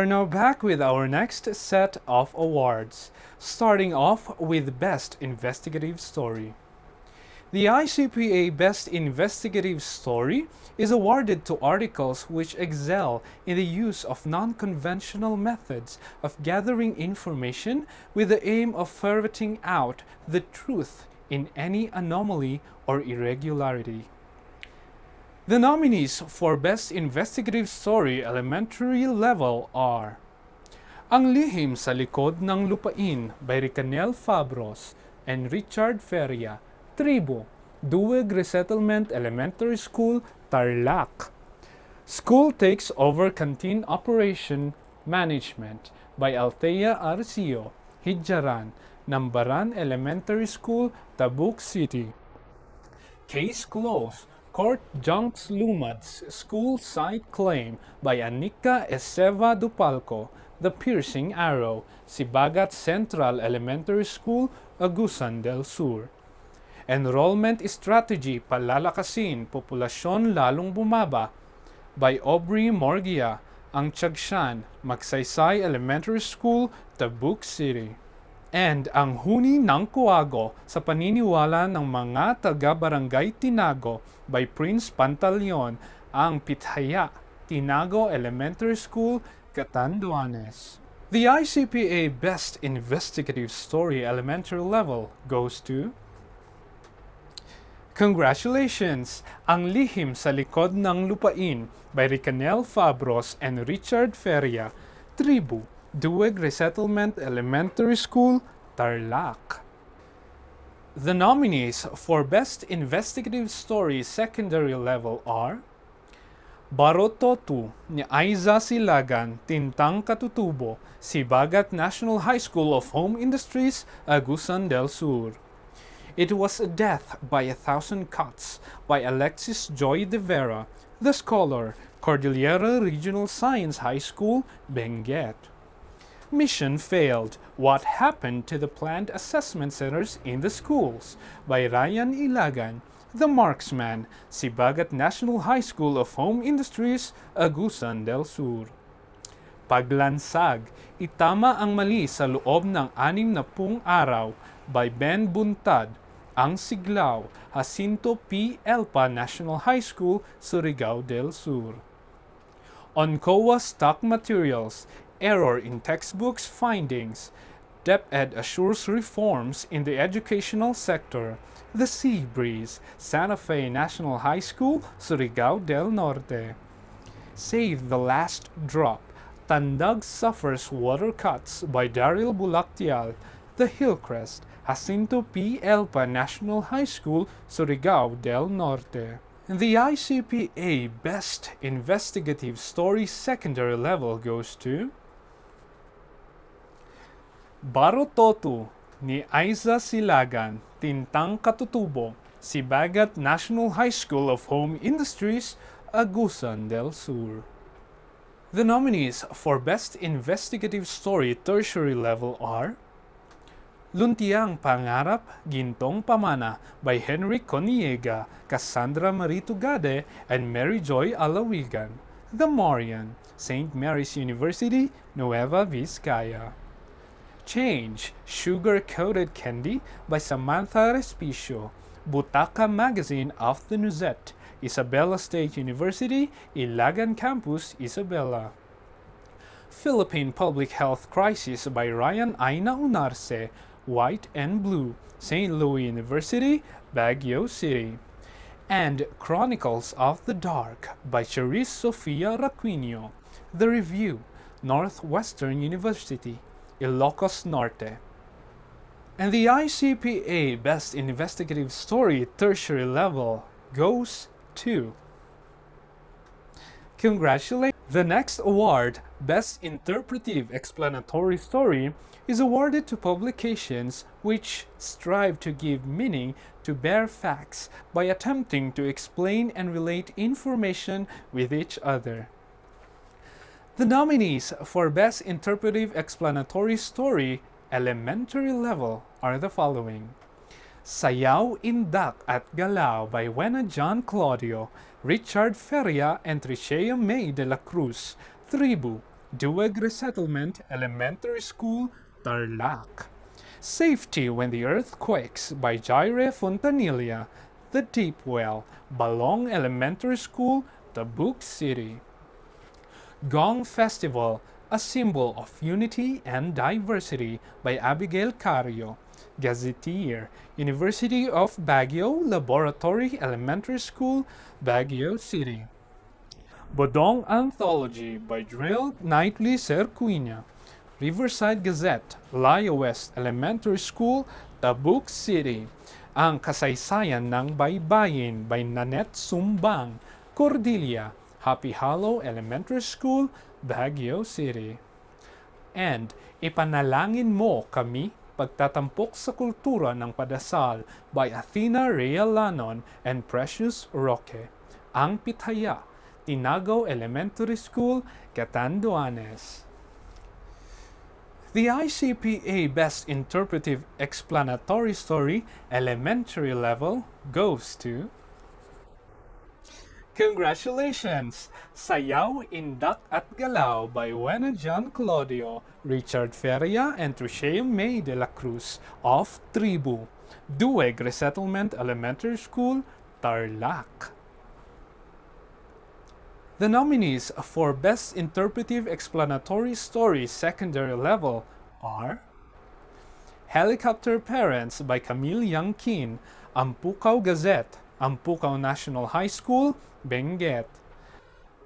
are now back with our next set of awards, starting off with Best Investigative Story. The ICPA Best Investigative Story is awarded to articles which excel in the use of non-conventional methods of gathering information with the aim of ferreting out the truth in any anomaly or irregularity. The nominees for Best Investigative Story Elementary Level are Ang Lihim sa Likod ng Lupain by Ricanel Fabros and Richard Feria, Tribu, Duweg Resettlement Elementary School, Tarlac. School Takes Over Canteen Operation Management by Althea Arcio, Hidjaran, Nambaran Elementary School, Tabuk City. Case Closed, Court Junks Lumads School Site Claim by Anika Esteva Dupalco, The Piercing Arrow, Sibagat Central Elementary School, Agusan del Sur. Enrollment Strategy Palalakasin, Populasyon Lalong Bumaba by Aubrey Morgia, Ang Tiagsyan, Magsaysay Elementary School, Tabuk City. And Ang Huni ng Kuago sa Paniniwala ng Mga Taga-Barangay Tinago by Prince Pantaleon, Ang Pithaya, Tinago Elementary School, Catanduanes. The ICPA Best Investigative Story Elementary Level goes to Congratulations! Ang Lihim sa Likod ng Lupain by Ricanel Fabros and Richard Feria, Tribu, Duweg Resettlement Elementary School, Tarlac. The nominees for Best Investigative Story Secondary Level are Barototu ni Aiza Silagan, Tintang Katutubo, Sibagat National High School of Home Industries, Agusan del Sur. It Was a Death by 1,000 Cuts by Alexis Joy de Vera, The Scholar, Cordillera Regional Science High School, Benguet. Mission Failed, What Happened to the Planned Assessment Centers in the Schools by Ryan Ilagan, The Marksman, Sibagat National High School of Home Industries, Agusan del Sur. Paglansag, Itama ang Mali sa Loob ng 60 Araw by Ben Buntad, Ang Siglaw, Jacinto P. Elpa National High School, Surigao del Sur. ONCOA Stock Materials, Error in Textbooks Findings, DepEd Assures Reforms in the Educational Sector, The Sea Breeze, Santa Fe National High School, Surigao del Norte. Save the Last Drop, Tandag Suffers Water Cuts by Daryl Bulactial, The Hillcrest, Jacinto P. Elpa National High School, Surigao del Norte. The ICPA Best Investigative Story Secondary Level goes to Barototu ni Aiza Silagan, Tintang Katutubo, Sibagat National High School of Home Industries, Agusan del Sur. The nominees for Best Investigative Story Tertiary Level are Luntiang Pangarap, Gintong Pamana by Henry Coniega, Cassandra Maritugade, and Mary Joy Alawigan. The Marian, St. Mary's University, Nueva Vizcaya. Change, Sugar-Coated Candy by Samantha Respicio, Butaca Magazine of the Nuzette, Isabela State University, Ilagan Campus, Isabela. Philippine Public Health Crisis by Ryan Aina Unarce, White and Blue, St. Louis University, Baguio City. And Chronicles of the Dark by Cherise Sofia Raquinio, The Review, Northwestern University, Ilocos Norte. And the ICPA Best Investigative Story Tertiary Level goes to Congratulations! The next award, Best Interpretive Explanatory Story, is awarded to publications which strive to give meaning to bare facts by attempting to explain and relate information with each other. The nominees for Best Interpretive Explanatory Story Elementary Level are the following: Sayaw, Indak at Galao by Wena John Claudio, Richard Feria and Tricia May de la Cruz, Tribu, Duwag Resettlement Elementary School, Tarlac. Safety When the Earth Quakes by Jaire Fontanilla, The Deep Well, Balong Elementary School, Tabuk City. Gong Festival, A Symbol of Unity and Diversity by Abigail Carrio, Gazetteer, University of Baguio Laboratory Elementary School, Baguio City. Bodong Anthology by Drill Knightley Serquina, Riverside Gazette, Laya West Elementary School, Tabuk City. Ang Kasaysayan ng Baybayin by Nanette Sumbang, Cordelia, Happy Hollow Elementary School, Baguio City. And Ipanalangin Mo Kami, Pagtatampok sa Kultura ng Padasal by Athena Realanon and Precious Roque. Ang Pitaya, Tinagaw Elementary School, Catanduanes. The ICPA Best Interpretive Explanatory Story Elementary Level goes to... Congratulations! Sayaw, Indak at Galaw by Wena John Claudio, Richard Feria, and Tricia May de la Cruz of Tribu, Duweg Resettlement Elementary School, Tarlac. The nominees for Best Interpretive Explanatory Story Secondary Level are Helicopter Parents by Camille Yangkin, Ampukaw Gazette, Ampukaw National High School, Benguet.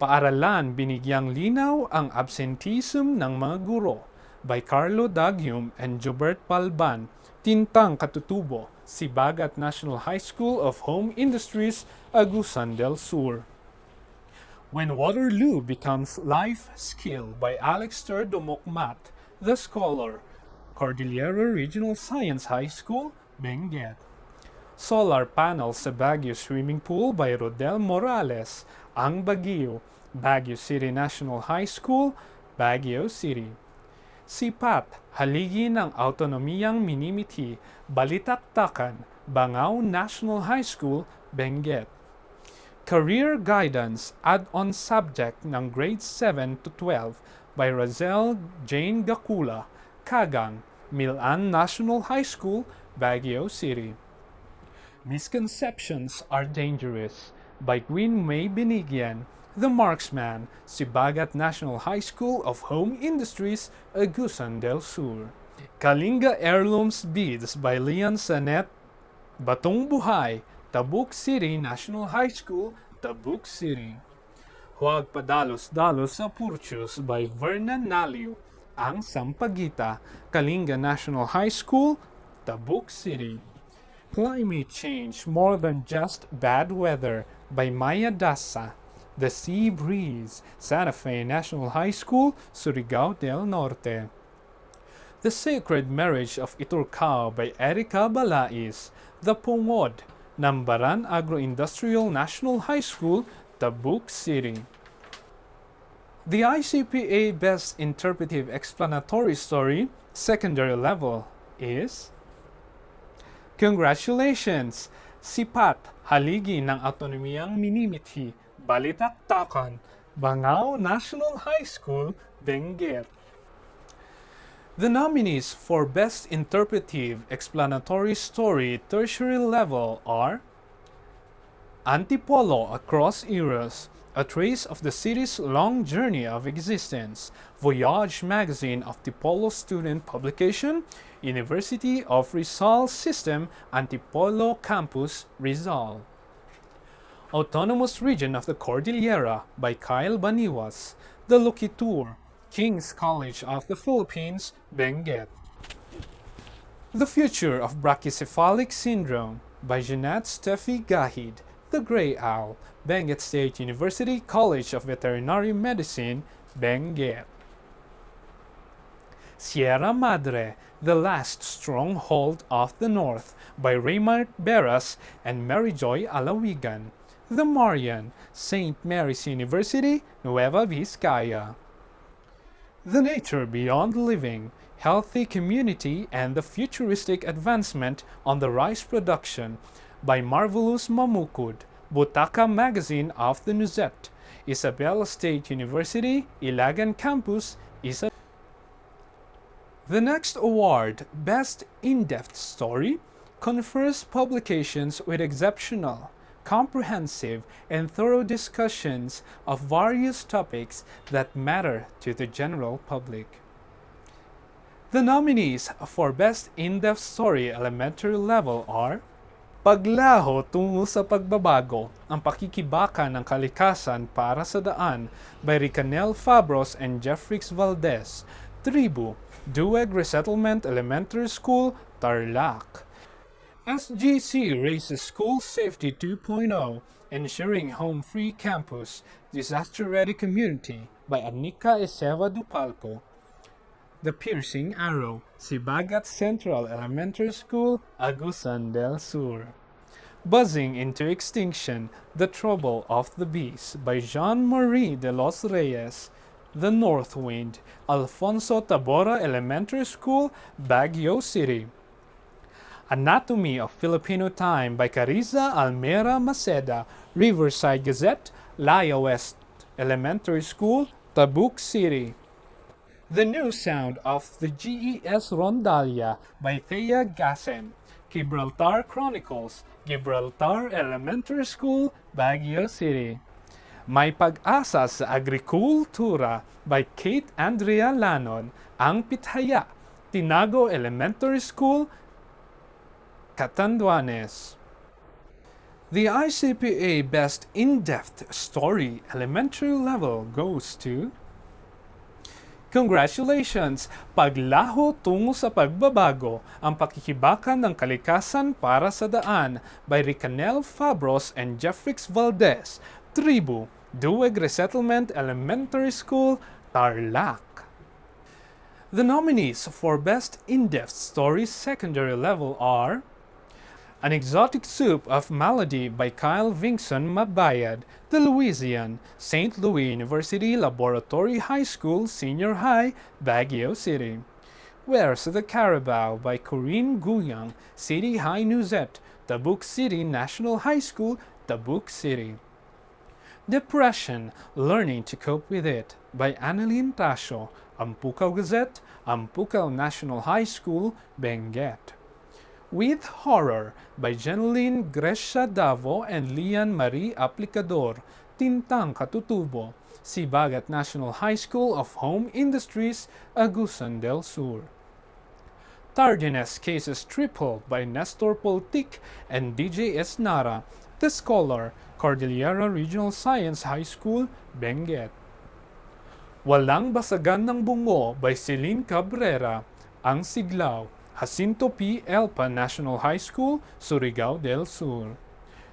Paaralan Binigyang Linaw ang Absenteeism ng Mga Guro by Carlo Dagium and Jobert Palban, Tintang Katutubo, Sibagat National High School of Home Industries, Agusan del Sur. When Waterloo Becomes Life Skill by Alexter Domokmat, The Scholar, Cordillera Regional Science High School, Benguet. Solar Panel sa Baguio Swimming Pool by Rodel Morales, Ang Baguio, Baguio City National High School, Baguio City. Sipat, Haligi ng Autonomiyang Minimiti, Balitaktakan, Bangaw National High School, Benguet. Career Guidance Add-on Subject ng Grades 7 to 12 by Razel Jane Gakula, Kagang, Milan National High School, Baguio City. Misconceptions Are Dangerous by Gwyn May Benigyan, The Marksman, Sibagat National High School of Home Industries, Agusan del Sur. Kalinga Heirlooms Beads by Leon Sanet, Batong Buhay, Tabuk City National High School, Tabuk City. Huwag Padalos-Dalos sa Purchos by Vernon Naliu, Ang Sampagita, Kalinga National High School, Tabuk City. Climate Change More Than Just Bad Weather by Maya Dasa, The Sea Breeze, Santa Fe National High School, Surigao del Norte. The Sacred Marriage of Iturcao by Erika Balais, The Pungod, Nambaran Agro-Industrial National High School, Tabuk City. The ICPA Best Interpretive Explanatory Story Secondary Level is... Congratulations! Sipat, Haligi ng Autonomiyang Minimiti, Balitaktakan, Bangaw National High School, Benguet. The nominees for Best Interpretive Explanatory Story Tertiary Level are Antipolo Across Eras, A Trace of the City's Long Journey of Existence, Voyage Magazine of Tipolo Student Publication, University of Rizal System, Antipolo Campus, Rizal. Autonomous Region of the Cordillera by Kyle Baniwas, The Loquitur, King's College of the Philippines, Benguet. The Future of Brachycephalic Syndrome by Jeanette Steffi Gahid, The Gray Owl, Benguet State University College of Veterinary Medicine, Benguet. Sierra Madre, The Last Stronghold of the North by Raymart Beras and Mary Joy Alawigan, The Marian, St. Mary's University, Nueva Vizcaya. The Nature Beyond Living, Healthy Community and the Futuristic Advancement on the Rice Production by Marvelous Mamukud, Butaka Magazine of the Nuzet, Isabel State University, Ilagan Campus, Isabel. The next award, Best In-Depth Story, confers publications with exceptional, comprehensive, and thorough discussions of various topics that matter to the general public. The nominees for Best In-Depth Story Elementary Level are Paglaho tungo sa pagbabago, ang pakikibaka ng kalikasan para sa daan by Ricanel Fabros and Jeffrix Valdez, Tribu, Dueg Resettlement Elementary School, Tarlac. SGC raises School Safety 2.0, Ensuring Home-Free Campus, Disaster-Ready Community by Anika Eseva Dupalco. The Piercing Arrow, Sibagat Central Elementary School, Agusan del Sur. Buzzing into Extinction, The Trouble of the Bees by Jean-Marie de los Reyes. The North Wind, Alfonso Tabora Elementary School, Baguio City. Anatomy of Filipino Time by Carissa Almera Maceda, Riverside Gazette, Laya West Elementary School, Tabuk City. The New Sound of the GES Rondalia by Thea Gassen, Gibraltar Chronicles, Gibraltar Elementary School, Baguio City. May Pag-asa sa Agrikultura by Kate Andrea Lanon, Ang Pitaya, Tinago Elementary School, Catanduanes. The ICPA Best In-Depth Story Elementary Level goes to Congratulations! Paglaho tungo sa pagbabago, ang pakikibaka ng kalikasan para sa daan by Ricanel Fabros and Jeffrix Valdez, Tribu, Dueg Resettlement Elementary School, Tarlac. The nominees for Best In-Depth Story Secondary Level are An Exotic Soup of Malady by Kyle Vingson Mabayad, The Louisian, St. Louis University Laboratory High School Senior High, Baguio City. Where's the Carabao by Corinne Guyang, City High Nuzet, Tabuk City National High School, Tabuk City. Depression, Learning to Cope with It by Annalyn Tasio, Ampucaw Gazette, Ampucaw National High School, Benguet. With Horror by Jeneline Grecia Davo and Lian Marie Aplicador, Tintang Katutubo, Sibagat National High School of Home Industries, Agusan del Sur. Tardiness Cases Triple by Nestor Poltic and DJ Esnara, The Scholar, Cordillera Regional Science High School, Benguet. Walang Basagan ng Bungo by Celine Cabrera, Ang Siglaw, Jacinto P. Elpa National High School, Surigao del Sur.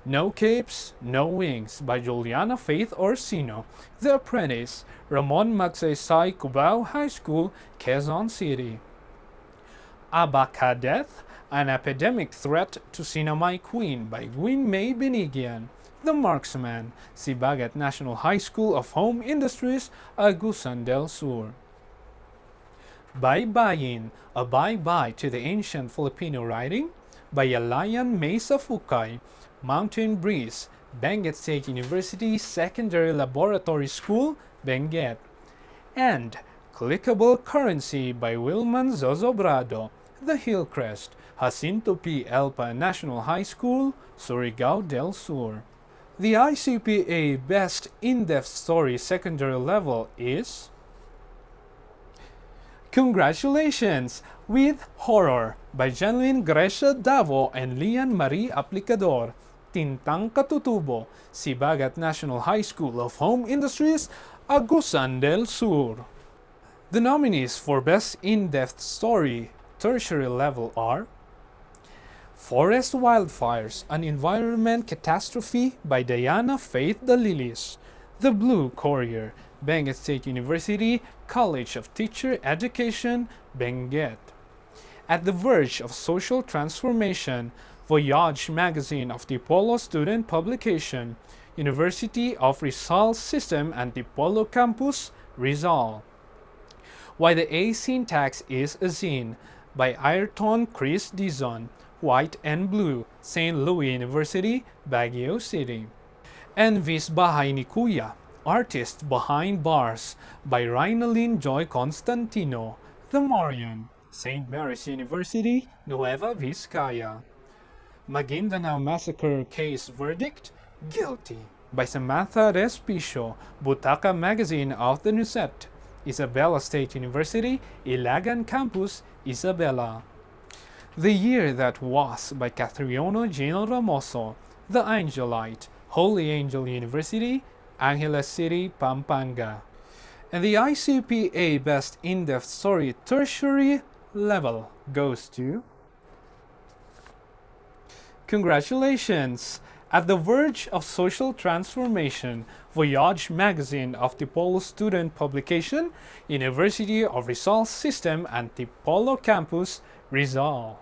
No Capes, No Wings by Juliana Faith Orsino, The Apprentice, Ramon Magsaysay Cubao High School, Quezon City. Abacadeth, An Epidemic Threat to Sinamay Queen by Gwyn May Benigian, The Marksman, Sibagat National High School of Home Industries, Agusan del Sur. Baybayin, A Bye-Bye to the Ancient Filipino Writing by Alayan Mesa Fukay, Mountain Breeze, Benguet State University Secondary Laboratory School, Benguet. And Clickable Currency by Wilman Zozobrado, The Hillcrest, Jacinto P. Elpa National High School, Surigao del Sur. The ICPA Best In-Depth Story Secondary Level is Congratulations! With Horror by Jeneline Grecia Davo and Lian Marie Aplicador, Tintang Katutubo, Sibagat National High School of Home Industries, Agusan del Sur. The nominees for Best In-Depth Story Tertiary Level are Forest Wildfires, An Environment Catastrophe by Diana Faith Dalilis, The Blue Courier, Benguet State University College of Teacher Education, Benguet. At the Verge of Social Transformation, Voyage Magazine of Dipolo Student Publication, University of Rizal System and Dipolo Campus, Rizal. Why the A Syntax is a Zine by Ayrton Chris Dizon, White and Blue, St. Louis University, Baguio City. Envy's Bahay ni Kuya, Artist Behind Bars by Rhinalyn Joy Constantino, The Marian, St. Mary's University, Nueva Vizcaya. Maguindanao Massacre Case Verdict, Guilty by Samantha Respicio, Butaca Magazine of the Nuset, Isabela State University, Ilagan Campus, Isabela. The Year That Was by Catriona Gino Ramoso, The Angelite, Holy Angel University, Angeles City, Pampanga. And the ICPA Best In-Depth Story Tertiary Level goes to... Congratulations! At the verge of social transformation, Voyage Magazine of Tipolo Student Publication, University of Rizal System and Tipolo Campus, Rizal.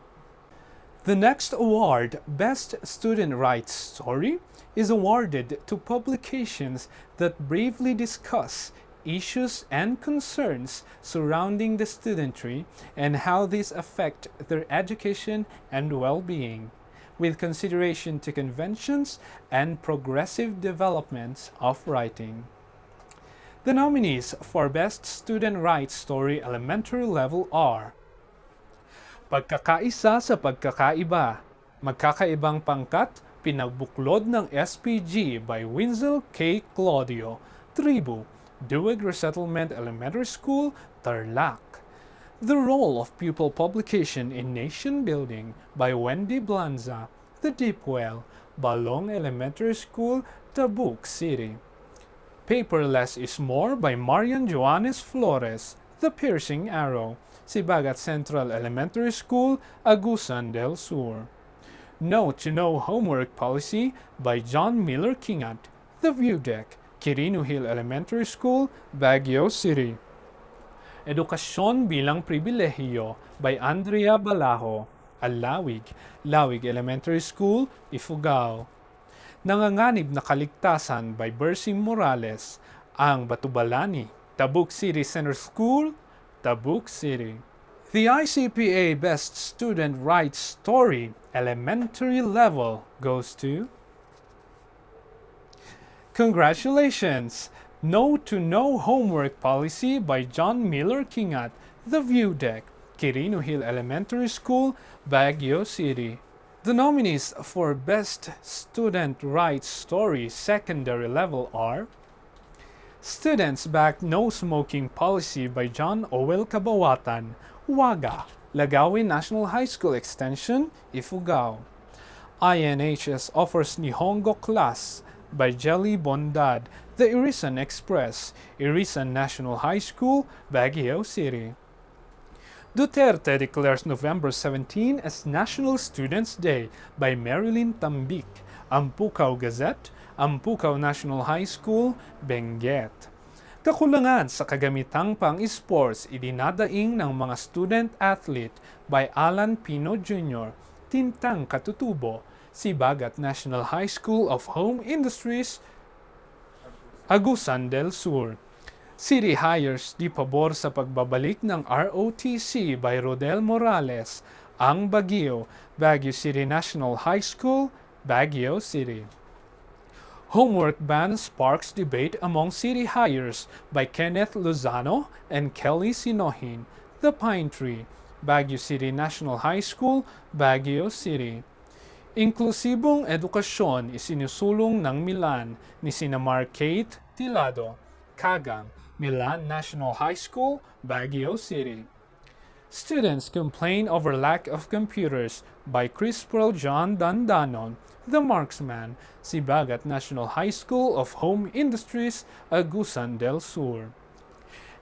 The next award, Best Student Rights Story, is awarded to publications that bravely discuss issues and concerns surrounding the studentry and how these affect their education and well-being, with consideration to conventions and progressive developments of writing. The nominees for Best Student Rights Story Elementary Level are Pagkakaisa sa Pagkakaiba, Magkakaibang Pangkat, Pinagbuklod ng SPG by Winsel K. Claudio, Tribu, Duwag Resettlement Elementary School, Tarlac. The Role of Pupil Publication in Nation Building by Wendy Blanza, The Deep Well, Balong Elementary School, Tabuk City. Paperless is More by Marian Joanes Flores, The Piercing Arrow, Sibagat Central Elementary School, Agusan del Sur. No to No Homework Policy by John Miller Kingat, The View Deck, Quirino Hill Elementary School, Baguio City. Edukasyon Bilang Pribilehiyo by Andrea Balajo, Alawig, Lawig Elementary School, Ifugao. Nanganganib na Kaligtasan by Bercy Morales, Ang Batubalani, Tabuk City Center School, Tabuk City. The ICPA Best Student Rights Story Elementary Level goes to... Congratulations! No to No Homework Policy by John Miller Kingat, The View Deck, Quirino Hill Elementary School, Baguio City. The nominees for Best Student Rights Story Secondary Level are Students Back No Smoking Policy by John Owel Kabawatan, Waga, Lagawin National High School Extension, Ifugao. INHS Offers Nihongo Class by Jelly Bondad, The Irisan Express, Irisan National High School, Baguio City. Duterte declares November 17 as National Students' Day by Marilyn Tambik, Ampucaw Gazette, Ampucaw National High School, Benguet. Kakulangan sa kagamitang pang-sports idinadaing ng mga student-athlete by Alan Pino Jr., Tintang Katutubo, Sibagat National High School of Home Industries, Agusan del Sur. City hires di pabor sa pagbabalik ng ROTC by Rodel Morales, Ang Baguio, Baguio City National High School, Baguio City. Homework ban sparks debate among city hires by Kenneth Lozano and Kelly Sinohin, The Pine Tree, Baguio City National High School, Baguio City. Inklusibong edukasyon isinusulong ng Milan ni sina Kate Tilado, Kagang, Milan National High School, Baguio City. Students complain over lack of computers by Chris Pearl John Dandanon, The Marksman, Sibagat National High School of Home Industries, Agusan del Sur.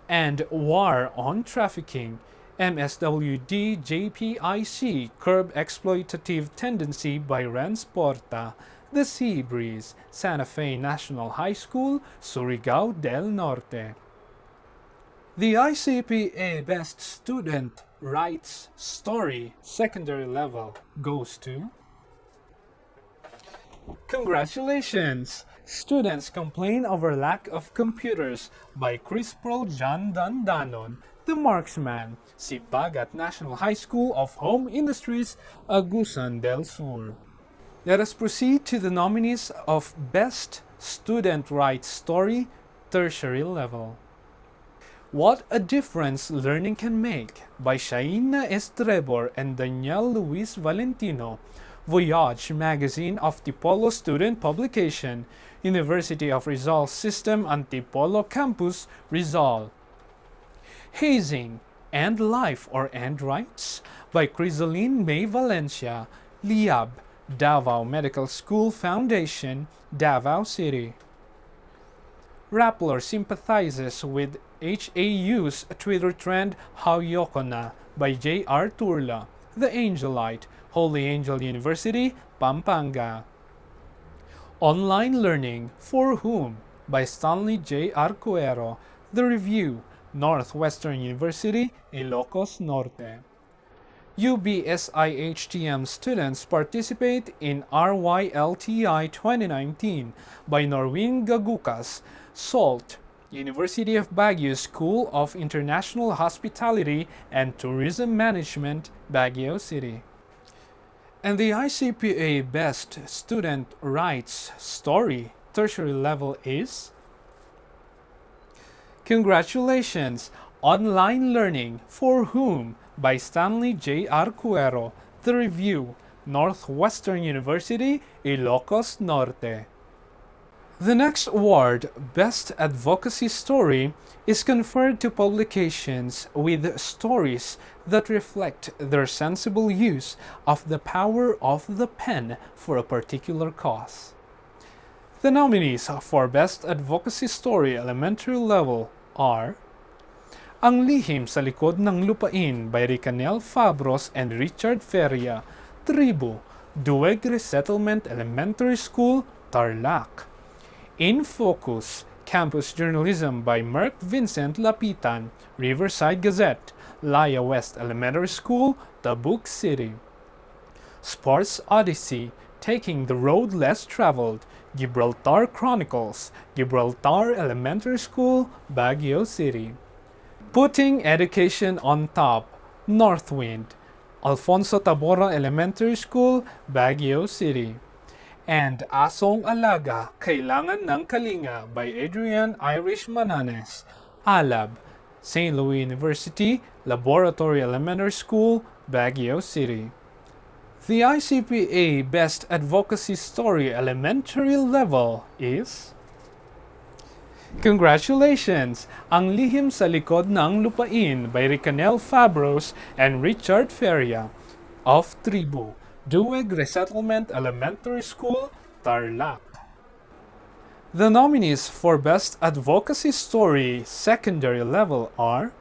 And War on Trafficking, MSWD JPIC Curb Exploitative Tendency by Renz Porta, The Sea Breeze, Santa Fe National High School, Surigao del Norte. The ICPA Best Student Rights Story Secondary Level goes to... Congratulations! Students complain over lack of computers by Chris Pearl John Dandanon, The Marksman, Sibagat National High School of Home Industries, Agusan del Sur. Let us proceed to the nominees of Best Student Rights Story tertiary level. What a Difference Learning Can Make by Shaina Estrebor and Daniel Luis Valentino, Voyage Magazine of Tipolo Student Publication, University of Rizal System Antipolo Campus, Rizal. Hazing, End Life or End Rights by Crisaline May Valencia, Liab, Davao Medical School Foundation, Davao City. Rappler sympathizes with HAU's Twitter trend Hawyoko Na by J.R. Turla, The Angelite, Holy Angel University, Pampanga. Online Learning For Whom by Stanley J. Arcuero, The Review, Northwestern University, Ilocos Norte. UBSIHTM students participate in RYLTI 2019 by Norwin Gagukas, SALT, University of Baguio School of International Hospitality and Tourism Management, Baguio City. And the ICPA Best Student Rights Story tertiary level is Congratulations! Online Learning For Whom by Stanley J. Arcuero, The Review, Northwestern University, Ilocos Norte. The next award, Best Advocacy Story, is conferred to publications with stories that reflect their sensible use of the power of the pen for a particular cause. The nominees for Best Advocacy Story Elementary Level are Ang Lihim sa Likod ng Lupain by Ricanel Fabros and Richard Feria, Tribu, Dueg Resettlement Elementary School, Tarlac. In Focus, Campus Journalism by Merck Vincent Lapitan, Riverside Gazette, Laya West Elementary School, Tabuk City. Sports Odyssey, Taking the Road Less Traveled, Gibraltar Chronicles, Gibraltar Elementary School, Baguio City. Putting Education on Top, Northwind, Alfonso Tabora Elementary School, Baguio City. And Asong Alaga, Kailangan ng Kalinga by Adrian Irish Mananes, Alab, St. Louis University, Laboratory Elementary School, Baguio City. The ICPA Best Advocacy Story Elementary Level is Congratulations! Ang Lihim sa Likod ng Lupain by Ricanel Fabros and Richard Feria of Tribu, Dueg Resettlement Elementary School, Tarlac. The nominees for Best Advocacy Story Secondary Level are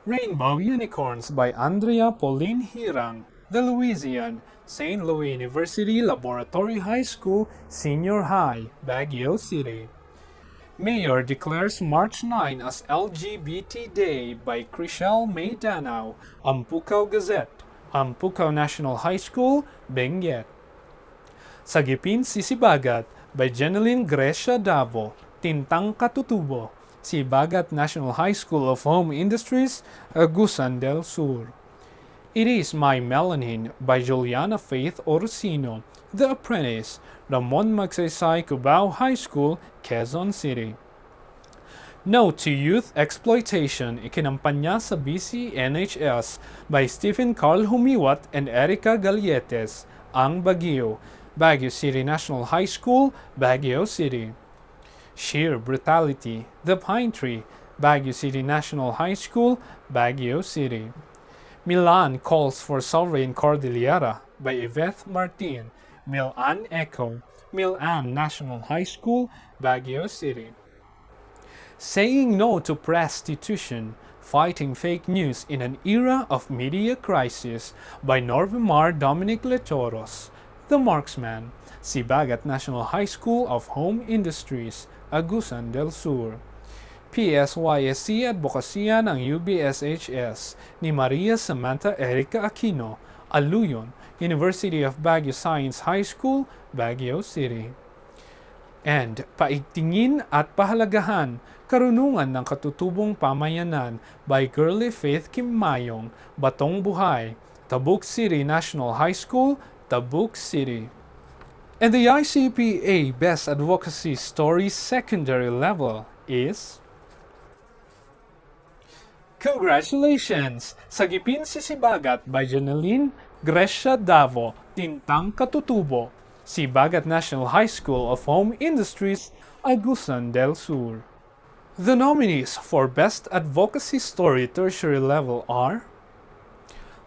Rainbow Unicorns by Andrea Pauline Hirang, The Louisian, St. Louis University Laboratory High School, Senior High, Baguio City. Mayor declares March 9 as LGBT Day by Chriselle May Danao, Ampucaw Gazette, Ampucaw National High School, Benguet. Sagipin Sisibagat by Jeneline Grecia Davo, Tintang Katutubo, Sibagat National High School of Home Industries, Agusan del Sur. It Is My Melanin by Juliana Faith Orsino, The Apprentice, Ramon Magsaysay Cubao High School, Quezon City. No to Youth Exploitation, ikinampanya sa BCNHS by Stephen Carl Humiwat and Erica Galletes, Ang Baguio, Baguio City National High School, Baguio City. Sheer Brutality, The Pine Tree, Baguio City National High School, Baguio City. Milan Calls for Sovereign Cordillera by Yvette Martin, Milan Echo, Milan National High School, Baguio City. Saying No to Prostitution, Fighting Fake News in an Era of Media Crisis by Norvimar Dominic Letoros, The Marksman, Sibagat National High School of Home Industries, Agusan del Sur. PSYSC Advokasya ng UBSHS ni Maria Samantha Erica Aquino, Aluyon, University of Baguio Science High School, Baguio City. And Paigtingin at Pahalagahan, Karunungan ng Katutubong Pamayanan by Girly Faith Kim Mayong, Batong Buhay, Tabuk City National High School, Tabuk City. And the ICPA Best Advocacy Story Secondary Level is... Congratulations! Sagipin si Sibagat by Janeline Grecia Davo, Tintang Katutubo, Sibagat National High School of Home Industries, Agusan del Sur. The nominees for Best Advocacy Story Tertiary Level are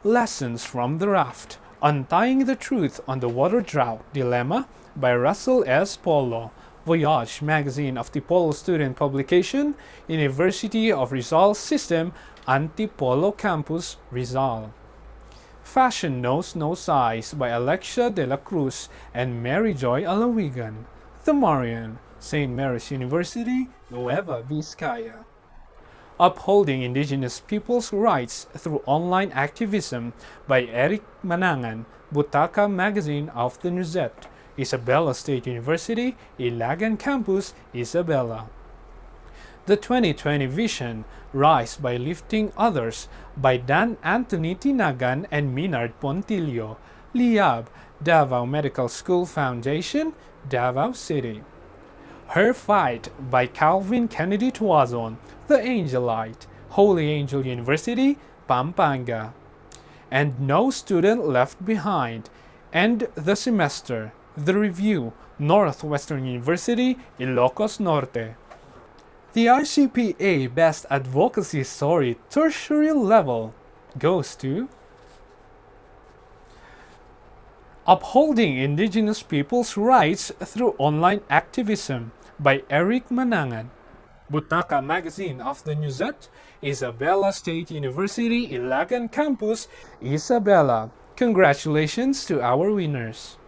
Lessons from the Raft, Untying the Truth on the Water Drought Dilemma by Russell S. Polo, Voyage Magazine of Tipolo Student Publication, University of Rizal System, Antipolo Campus, Rizal. Fashion Knows No Size by Alexia de la Cruz and Mary Joy Alawigan, The Marian, St. Mary's University, Nueva Vizcaya. Upholding Indigenous Peoples' Rights Through Online Activism by Eric Manangan, Butaka Magazine of the Nuzet, Isabela State University, Ilagan Campus, Isabela. The 2020 Vision, Rise by Lifting Others by Dan Anthony Tinagan and Minard Pontillo, Liab, Davao Medical School Foundation, Davao City. Her Fight by Calvin Kennedy Tuazon, The Angelite, Holy Angel University, Pampanga. And No Student Left Behind, End the Semester, The Review, Northwestern University, Ilocos Norte. The ICPA Best Advocacy Story Tertiary Level goes to Upholding Indigenous Peoples' Rights Through Online Activism by Eric Manangan, Butaka Magazine of the Nuzet, Isabela State University, Ilagan Campus, Isabela. Congratulations to our winners.